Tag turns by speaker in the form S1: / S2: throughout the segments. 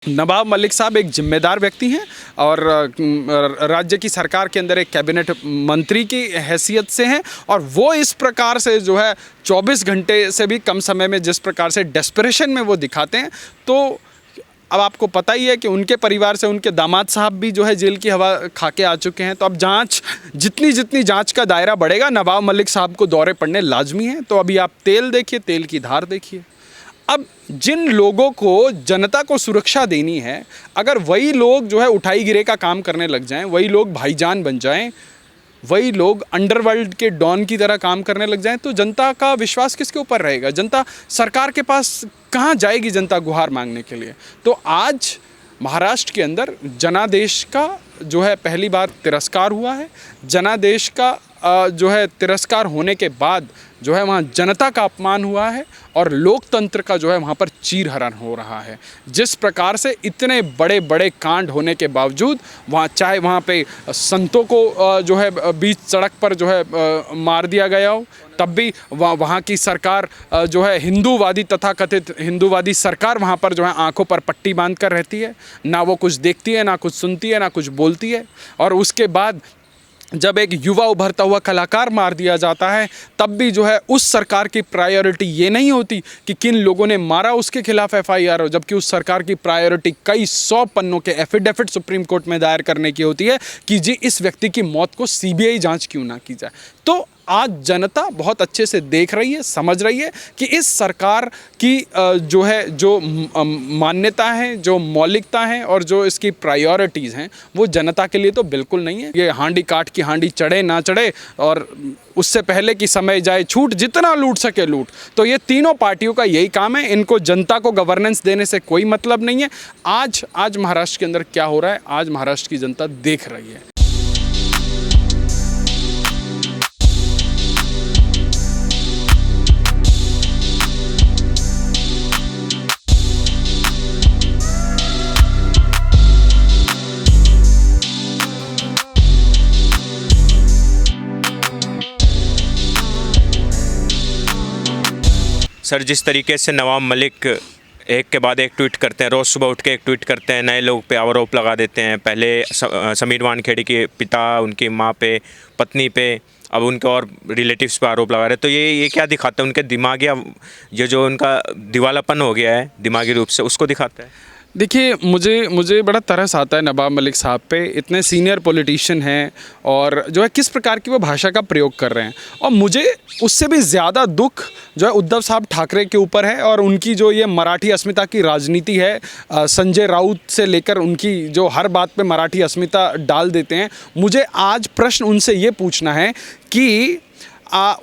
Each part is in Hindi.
S1: नवाब मलिक साहब एक जिम्मेदार व्यक्ति हैं और राज्य की सरकार के अंदर एक कैबिनेट मंत्री की हैसियत से हैं और वो इस प्रकार से जो है 24 घंटे से भी कम समय में जिस प्रकार से डेस्परेशन में वो दिखाते हैं, तो अब आपको पता ही है कि उनके परिवार से उनके दामाद साहब भी जो है जेल की हवा खा के आ चुके हैं। तो अब जांच जितनी जांच का दायरा बढ़ेगा, नवाब मलिक साहब को दौरे पड़ने लाजमी हैं। तो अभी आप तेल देखिए, तेल की धार देखिए। अब जिन लोगों को जनता को सुरक्षा देनी है, अगर वही लोग जो है उठाई गिरे का काम करने लग जाएं, वही लोग भाईजान बन जाएं, वही लोग अंडरवर्ल्ड के डॉन की तरह काम करने लग जाएं, तो जनता का विश्वास किसके ऊपर रहेगा? जनता सरकार के पास कहाँ जाएगी जनता गुहार मांगने के लिए? तो आज महाराष्ट्र के अंदर जनादेश का जो है पहली बार तिरस्कार हुआ है। जनादेश का जो है तिरस्कार होने के बाद जो है वहाँ जनता का अपमान हुआ है और लोकतंत्र का जो है वहाँ पर चीरहरण हो रहा है। जिस प्रकार से इतने बड़े बड़े कांड होने के बावजूद वहाँ, चाहे वहाँ पे संतों को जो है बीच सड़क पर जो है मार दिया गया हो, तब भी वहाँ की सरकार जो है हिंदूवादी, तथाकथित हिंदूवादी सरकार वहाँ पर जो है आंखों पर पट्टी बांध कर रहती है। ना वो कुछ देखती है, ना कुछ सुनती है, ना कुछ बोलती है। और उसके बाद जब एक युवा उभरता हुआ कलाकार मार दिया जाता है, तब भी जो है उस सरकार की प्रायोरिटी ये नहीं होती कि किन लोगों ने मारा उसके खिलाफ FIR हो, जबकि उस सरकार की प्रायोरिटी कई 100 पन्नों के एफिडेविट सुप्रीम कोर्ट में दायर करने की होती है कि जी इस व्यक्ति की मौत को CBI जांच क्यों ना की जाए। तो आज जनता बहुत अच्छे से देख रही है, समझ रही है कि इस सरकार की जो मान्यता है, जो मौलिकता है और जो इसकी प्रायोरिटीज़ हैं, वो जनता के लिए तो बिल्कुल नहीं है। ये हांडी काट की हांडी चढ़े ना चढ़े और उससे पहले कि समय जाए छूट, जितना लूट सके लूट। तो ये तीनों पार्टियों का यही काम है। इनको जनता को गवर्नेंस देने से कोई मतलब नहीं है। आज महाराष्ट्र के अंदर क्या हो रहा है, आज महाराष्ट्र की जनता देख रही है।
S2: सर, जिस तरीके से नवाब मलिक एक के बाद एक ट्वीट करते हैं, रोज़ सुबह उठ के एक ट्वीट करते हैं, नए लोग पे आरोप लगा देते हैं। पहले समीर वानखेड़े के पिता, उनकी माँ पे, पत्नी पे, अब उनके और रिलेटिव्स पे आरोप लगा रहे हैं। तो ये क्या दिखाता है? उनके दिमाग या ये जो उनका दिवालापन हो गया है दिमागी रूप से, उसको दिखाता है।
S1: देखिए, मुझे बड़ा तरस आता है नवाब मलिक साहब पे। इतने सीनियर पॉलिटिशियन हैं और जो है किस प्रकार की वो भाषा का प्रयोग कर रहे हैं। और मुझे उससे भी ज़्यादा दुख जो है उद्धव साहब ठाकरे के ऊपर है और उनकी जो ये मराठी अस्मिता की राजनीति है, संजय राउत से लेकर उनकी जो हर बात पे मराठी अस्मिता डाल देते हैं। मुझे आज प्रश्न उनसे ये पूछना है कि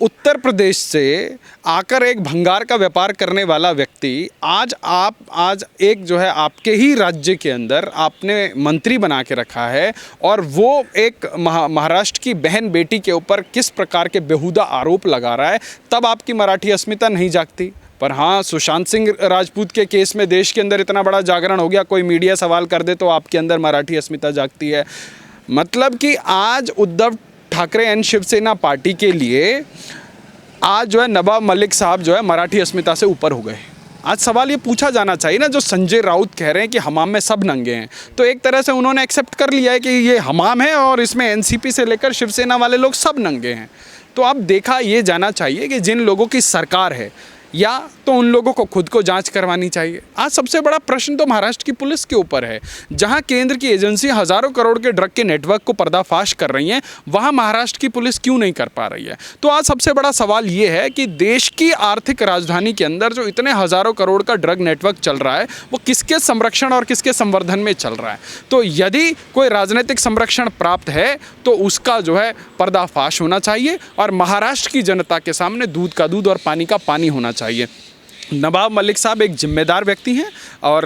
S1: उत्तर प्रदेश से आकर एक भंगार का व्यापार करने वाला व्यक्ति आज एक जो है आपके ही राज्य के अंदर आपने मंत्री बना के रखा है और वो एक महाराष्ट्र की बहन बेटी के ऊपर किस प्रकार के बेहुदा आरोप लगा रहा है, तब आपकी मराठी अस्मिता नहीं जागती। पर हाँ, सुशांत सिंह राजपूत के केस में देश के अंदर इतना बड़ा जागरण हो गया, कोई मीडिया सवाल कर दे तो आपके अंदर मराठी अस्मिता जागती है। मतलब कि आज उद्धव ठाकरे एंड शिवसेना पार्टी के लिए आज जो है नवाब मलिक साहब जो है मराठी अस्मिता से ऊपर हो गए। आज सवाल ये पूछा जाना चाहिए ना, जो संजय राउत कह रहे हैं कि हमाम में सब नंगे हैं, तो एक तरह से उन्होंने एक्सेप्ट कर लिया है कि ये हमाम है और इसमें NCP से लेकर शिवसेना वाले लोग सब नंगे हैं। तो अब देखा ये जाना चाहिए कि जिन लोगों की सरकार है या तो उन लोगों को खुद को जांच करवानी चाहिए। आज सबसे बड़ा प्रश्न तो महाराष्ट्र की पुलिस के ऊपर है। जहां केंद्र की एजेंसी हज़ारों करोड़ के ड्रग के नेटवर्क को पर्दाफाश कर रही हैं, वहां महाराष्ट्र की पुलिस क्यों नहीं कर पा रही है? तो आज सबसे बड़ा सवाल ये है कि देश की आर्थिक राजधानी के अंदर जो इतने हज़ारों करोड़ का ड्रग नेटवर्क चल रहा है, वो किसके संरक्षण और किसके संवर्धन में चल रहा है? तो यदि कोई राजनीतिक संरक्षण प्राप्त है तो उसका जो है पर्दाफाश होना चाहिए और महाराष्ट्र की जनता के सामने दूध का दूध और पानी का पानी होना चाहिए। नवाब मलिक साहब एक जिम्मेदार व्यक्ति हैं और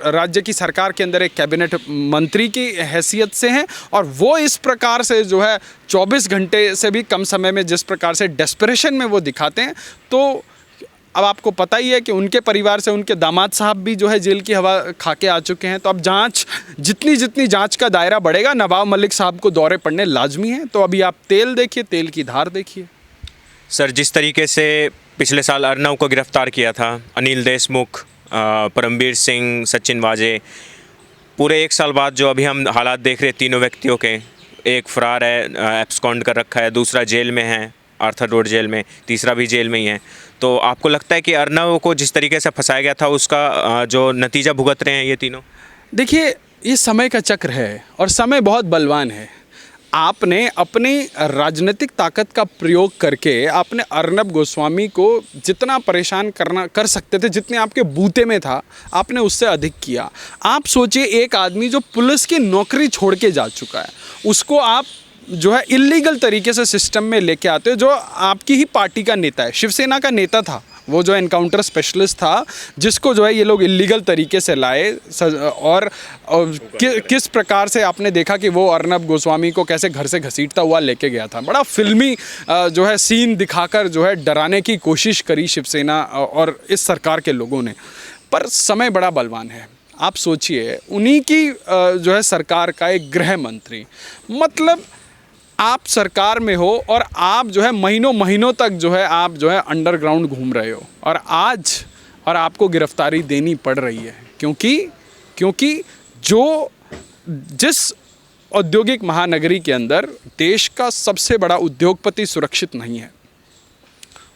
S1: राज्य की सरकार के अंदर एक कैबिनेट मंत्री की हैसियत से हैं और वो इस प्रकार से जो है 24 घंटे से भी कम समय में जिस प्रकार से डेस्परेशन में वो दिखाते हैं, तो अब आपको पता ही है कि उनके परिवार से उनके दामाद साहब भी जो है जेल की हवा खा के आ चुके हैं। तो अब जितनी जांच का दायरा बढ़ेगा, नवाब मलिक साहब को दौरे पड़ने लाजमी हैं। तो अभी आप तेल देखिए, तेल की धार देखिए।
S2: सर, जिस तरीके से पिछले साल अर्नव को गिरफ्तार किया था, अनिल देशमुख परमबीर सिंह, सचिन वाजे, पूरे 1 साल बाद जो अभी हम हालात देख रहे हैं तीनों व्यक्तियों के, एक फरार है, एब्सकॉन्ड कर रखा है, दूसरा जेल में है, आर्थर रोड जेल में, तीसरा भी जेल में ही है। तो आपको लगता है कि अर्नब को जिस तरीके से फंसाया गया था उसका जो नतीजा भुगत रहे हैं ये तीनों?
S1: देखिए, ये समय का चक्र है और समय बहुत बलवान है। आपने अपनी राजनीतिक ताकत का प्रयोग करके आपने अर्नब गोस्वामी को जितना परेशान कर सकते थे, जितने आपके बूते में था, आपने उससे अधिक किया। आप सोचिए, एक आदमी जो पुलिस की नौकरी छोड़ के जा चुका है, उसको आप जो है इल्लीगल तरीके से सिस्टम में लेके आते हो, जो आपकी ही पार्टी का नेता है, शिवसेना का नेता था वो, जो एनकाउंटर स्पेशलिस्ट था, जिसको जो है ये लोग इल्लीगल तरीके से लाए। और किस प्रकार से आपने देखा कि वो अर्नब गोस्वामी को कैसे घर से घसीटता हुआ लेके गया था। बड़ा फिल्मी जो है सीन दिखाकर जो है डराने की कोशिश करी शिवसेना और इस सरकार के लोगों ने। पर समय बड़ा बलवान है। आप सोचिए, उन्हीं की जो है सरकार का एक गृह मंत्री, मतलब आप सरकार में हो और आप जो है महीनों महीनों तक जो है आप जो है अंडरग्राउंड घूम रहे हो, और आज आपको गिरफ्तारी देनी पड़ रही है, क्योंकि जिस औद्योगिक महानगरी के अंदर देश का सबसे बड़ा उद्योगपति सुरक्षित नहीं है,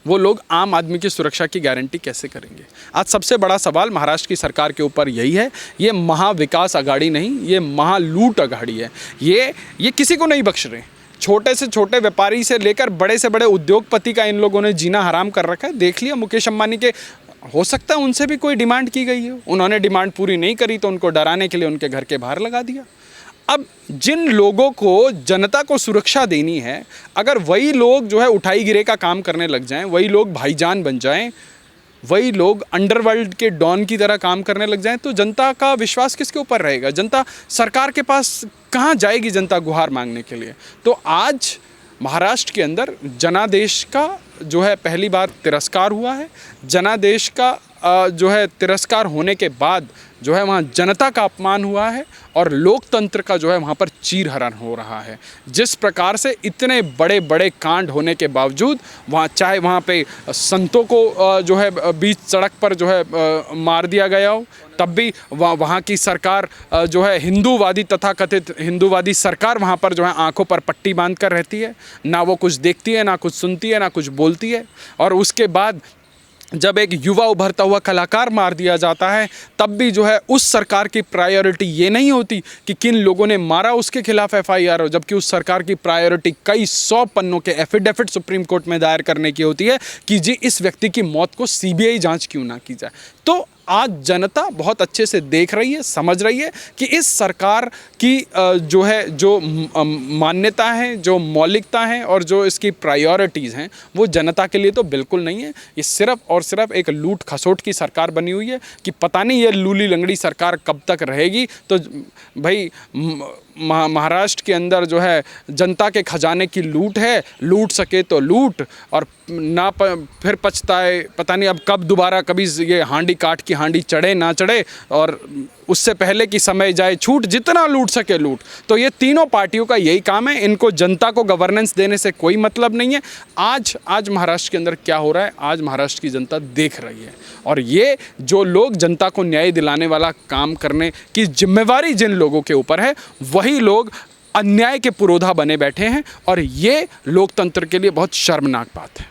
S1: वो लोग आम आदमी की सुरक्षा की गारंटी कैसे करेंगे? आज सबसे बड़ा सवाल महाराष्ट्र की सरकार के ऊपर यही है। ये महाविकास अघाड़ी नहीं, ये महालूट अघाड़ी है। ये किसी को नहीं बख्श रहे। छोटे से छोटे व्यापारी से लेकर बड़े से बड़े उद्योगपति का इन लोगों ने जीना हराम कर रखा है। देख लिया मुकेश अंबानी के, हो सकता है उनसे भी कोई डिमांड की गई है, उन्होंने डिमांड पूरी नहीं करी तो उनको डराने के लिए उनके घर के बाहर लगा दिया। अब जिन लोगों को जनता को सुरक्षा देनी है, अगर वही लोग जो है उठाई गिरे का काम करने लग जाएं, वही लोग भाईजान बन जाएं, वही लोग अंडरवर्ल्ड के डॉन की तरह काम करने लग जाएं, तो जनता का विश्वास किसके ऊपर रहेगा? जनता सरकार के पास कहाँ जाएगी जनता गुहार मांगने के लिए? तो आज महाराष्ट्र के अंदर जनादेश का जो है पहली बार तिरस्कार हुआ है। जनादेश का जो है तिरस्कार होने के बाद जो है वहाँ जनता का अपमान हुआ है और लोकतंत्र का जो है वहाँ पर चीरहरण हो रहा है। जिस प्रकार से इतने बड़े बड़े कांड होने के बावजूद वहाँ, चाहे वहाँ पे संतों को जो है बीच सड़क पर जो है मार दिया गया हो, तब भी वहाँ की सरकार जो है हिंदूवादी, तथाकथित हिंदूवादी सरकार वहाँ पर जो है आंखों पर पट्टी बांध कर रहती है। ना वो कुछ देखती है, ना कुछ सुनती है, ना कुछ बोलती है। और उसके बाद जब एक युवा उभरता हुआ कलाकार मार दिया जाता है, तब भी जो है उस सरकार की प्रायोरिटी ये नहीं होती कि किन लोगों ने मारा उसके खिलाफ FIR हो, जबकि उस सरकार की प्रायोरिटी कई 100 पन्नों के एफिडेविट सुप्रीम कोर्ट में दायर करने की होती है कि जी इस व्यक्ति की मौत को CBI जांच क्यों ना की जाए। तो आज जनता बहुत अच्छे से देख रही है, समझ रही है कि इस सरकार की जो मान्यता है, जो मौलिकता है और जो इसकी प्रायोरिटीज़ हैं, वो जनता के लिए तो बिल्कुल नहीं है। ये सिर्फ और सिर्फ एक लूट खसोट की सरकार बनी हुई है कि पता नहीं ये लूली लंगड़ी सरकार कब तक रहेगी। तो भाई महाराष्ट्र के अंदर जो है जनता के खजाने की लूट है, लूट सके तो लूट, और ना फिर पछताए, पता नहीं अब कब दोबारा कभी ये हांडी काट की हांडी चढ़े ना चढ़े, और उससे पहले कि समय जाए छूट, जितना लूट सके लूट। तो ये तीनों पार्टियों का यही काम है, इनको जनता को गवर्नेंस देने से कोई मतलब नहीं है। आज महाराष्ट्र के अंदर क्या हो रहा है, आज महाराष्ट्र की जनता देख रही है, और ये जो लोग जनता को न्याय दिलाने वाला काम करने की जिम्मेवारी जिन लोगों के ऊपर है, वही लोग अन्याय के पुरोधा बने बैठे हैं, और ये लोकतंत्र के लिए बहुत शर्मनाक बात है।